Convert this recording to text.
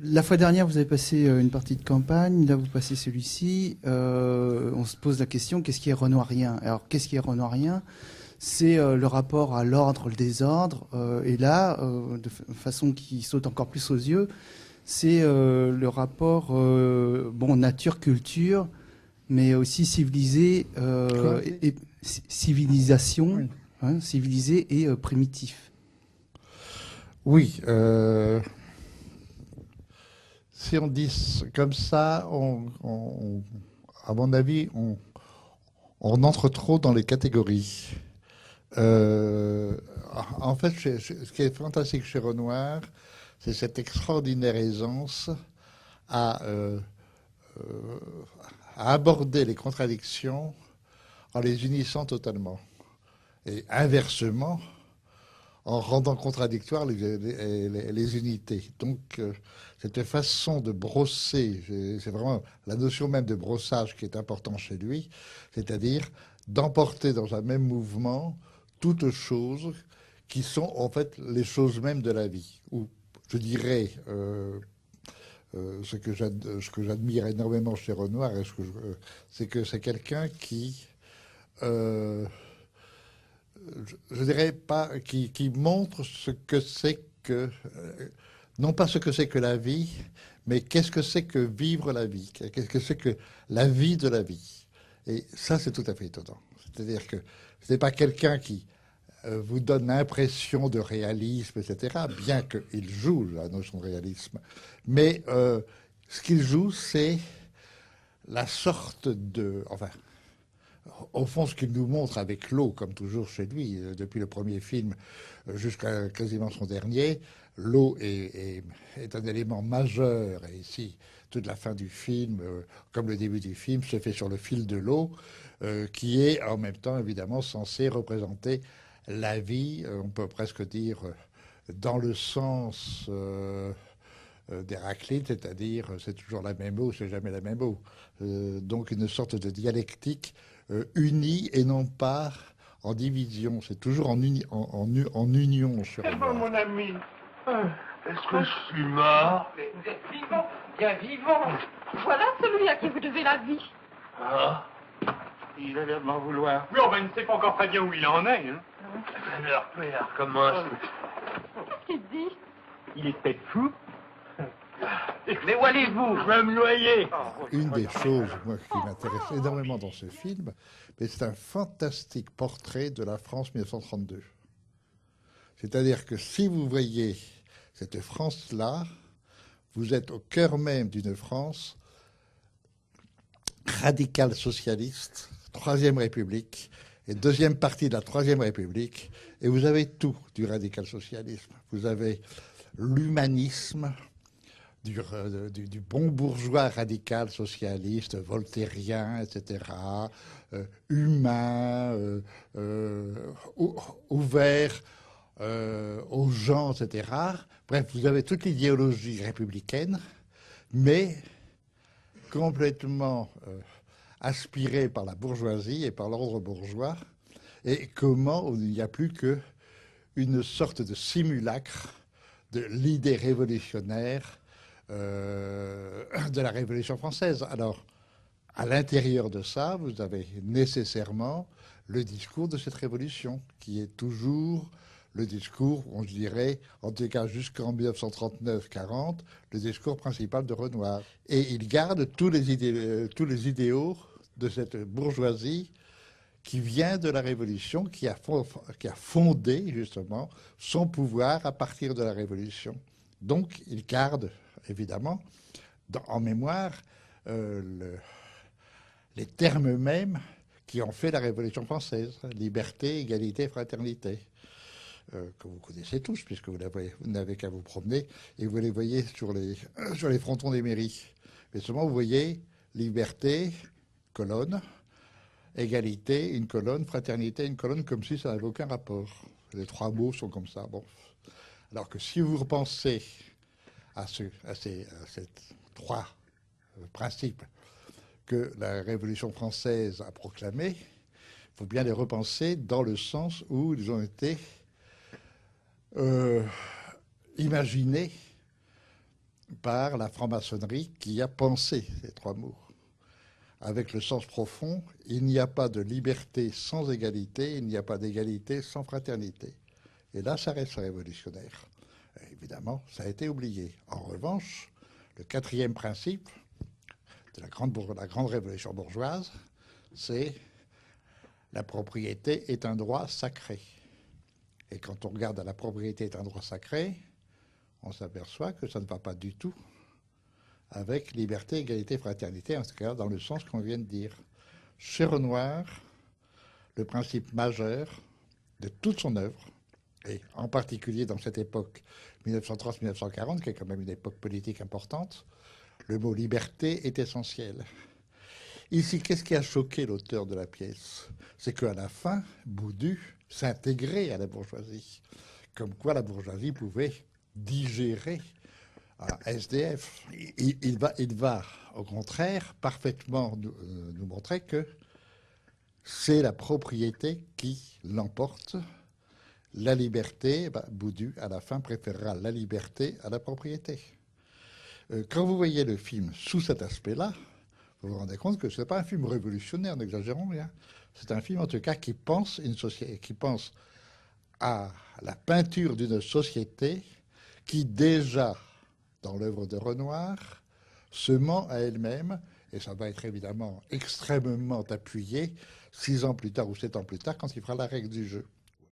La fois dernière, vous avez passé une partie de campagne, là vous passez celui-ci. On se pose la question, qu'est-ce qui est renoirien? Alors, qu'est-ce qui est renoirien? C'est le rapport à l'ordre, le désordre. Et là, de façon qui saute encore plus aux yeux, c'est le rapport nature-culture, mais aussi civilisé et civilisation, Oui. hein, civilisé et primitif. Oui. Si on dit comme ça, à mon avis, on entre trop dans les catégories. Euh, En fait, ce qui est fantastique chez Renoir, c'est cette extraordinaire aisance à, euh, euh, à aborder les contradictions en les unissant totalement. Et inversement, en rendant contradictoires les unités. Donc, cette façon de brosser, c'est vraiment la notion même de brossage qui est importante chez lui, c'est-à-dire d'emporter dans un même mouvement toutes choses qui sont en fait les choses mêmes de la vie. Ou je dirais, ce que j'admire énormément chez Renoir, c'est que c'est quelqu'un qui... euh, je dirais pas, qui montre ce que c'est que, non pas ce que c'est que la vie, mais qu'est-ce que c'est que vivre la vie, qu'est-ce que c'est que la vie de la vie. Et ça, c'est tout à fait étonnant. C'est-à-dire que ce n'est pas quelqu'un qui vous donne l'impression de réalisme, etc., bien qu'il joue la notion de réalisme. Mais ce qu'il joue, c'est la sorte de... Enfin, au fond, ce qu'il nous montre avec l'eau, comme toujours chez lui, depuis le premier film jusqu'à quasiment son dernier, l'eau est un élément majeur. Et ici, toute la fin du film, comme le début du film, se fait sur le fil de l'eau, qui est en même temps, évidemment, censé représenter la vie, on peut presque dire, dans le sens d'Héraclite, c'est-à-dire c'est toujours la même eau, c'est jamais la même eau. Donc une sorte de dialectique unie et non pas en division. C'est toujours en union sur C'est bon, moi. mon ami. Est-ce que je suis mort? Mais vous êtes vivant, bien vivant. Voilà celui à qui vous devez la vie. Ah, il a l'air de m'en vouloir. Oui, ben, il ne sait pas encore très bien où il en est. Hein. Leur père commence. Qu'est-ce qu'il dit? Il est peut-être fou. Mais où allez-vous? Je vais me noyer. Une des choses moi, qui m'intéresse énormément dans ce film, mais c'est un fantastique portrait de la France 1932. C'est-à-dire que si vous voyez cette France-là, vous êtes au cœur même d'une France radicale socialiste, Troisième République, et deuxième partie de la Troisième République, et vous avez tout du radical socialisme. Vous avez l'humanisme du bon bourgeois radical socialiste, voltairien, etc., humain, ouvert aux gens, etc. Bref, vous avez toute l'idéologie républicaine, mais complètement aspirée par la bourgeoisie et par l'ordre bourgeois, et comment il n'y a plus qu'une sorte de simulacre de l'idée révolutionnaire de la Révolution française. Alors, à l'intérieur de ça, vous avez nécessairement le discours de cette révolution, qui est toujours le discours, on dirait, en tout cas jusqu'en 1939-40, le discours principal de Renoir. Et il garde tous les idéaux de cette bourgeoisie qui vient de la Révolution, qui a fondé justement son pouvoir à partir de la Révolution. Donc, il garde, évidemment, en mémoire les termes mêmes qui ont fait la Révolution française, liberté, égalité, fraternité, que vous connaissez tous, puisque vous n'avez qu'à vous promener, et vous les voyez sur les frontons des mairies. Mais seulement, vous voyez liberté, colonne, égalité, une colonne, fraternité, une colonne, comme si ça n'avait aucun rapport. Les trois mots sont comme ça. Bon. Alors que si vous repensez à ces trois principes que la Révolution française a proclamés, il faut bien les repenser dans le sens où ils ont été imaginés par la franc-maçonnerie qui a pensé ces trois mots. Avec le sens profond, il n'y a pas de liberté sans égalité, il n'y a pas d'égalité sans fraternité. Et là, ça reste révolutionnaire. Évidemment, ça a été oublié. En revanche, le quatrième principe de la grande révolution bourgeoise, c'est la propriété est un droit sacré. Et quand on regarde à la propriété est un droit sacré, on s'aperçoit que ça ne va pas du tout avec liberté, égalité, fraternité, en tout cas dans le sens qu'on vient de dire. Chez Renoir, le principe majeur de toute son œuvre, et en particulier dans cette époque 1930-1940, qui est quand même une époque politique importante, le mot liberté est essentiel. Ici, qu'est-ce qui a choqué l'auteur de la pièce? C'est qu'à la fin, Boudu s'intégrait à la bourgeoisie, comme quoi la bourgeoisie pouvait digérer un SDF. Il va, au contraire, parfaitement nous montrer que c'est la propriété qui l'emporte. La liberté, Boudu, à la fin, préférera la liberté à la propriété. Quand vous voyez le film sous cet aspect-là, vous vous rendez compte que ce n'est pas un film révolutionnaire, n'exagérons rien. C'est un film, en tout cas, qui pense à la peinture d'une société qui, déjà, dans l'œuvre de Renoir, se ment à elle-même, et ça va être évidemment extrêmement appuyé 6 ans plus tard ou 7 ans plus tard, quand il fera la règle du jeu.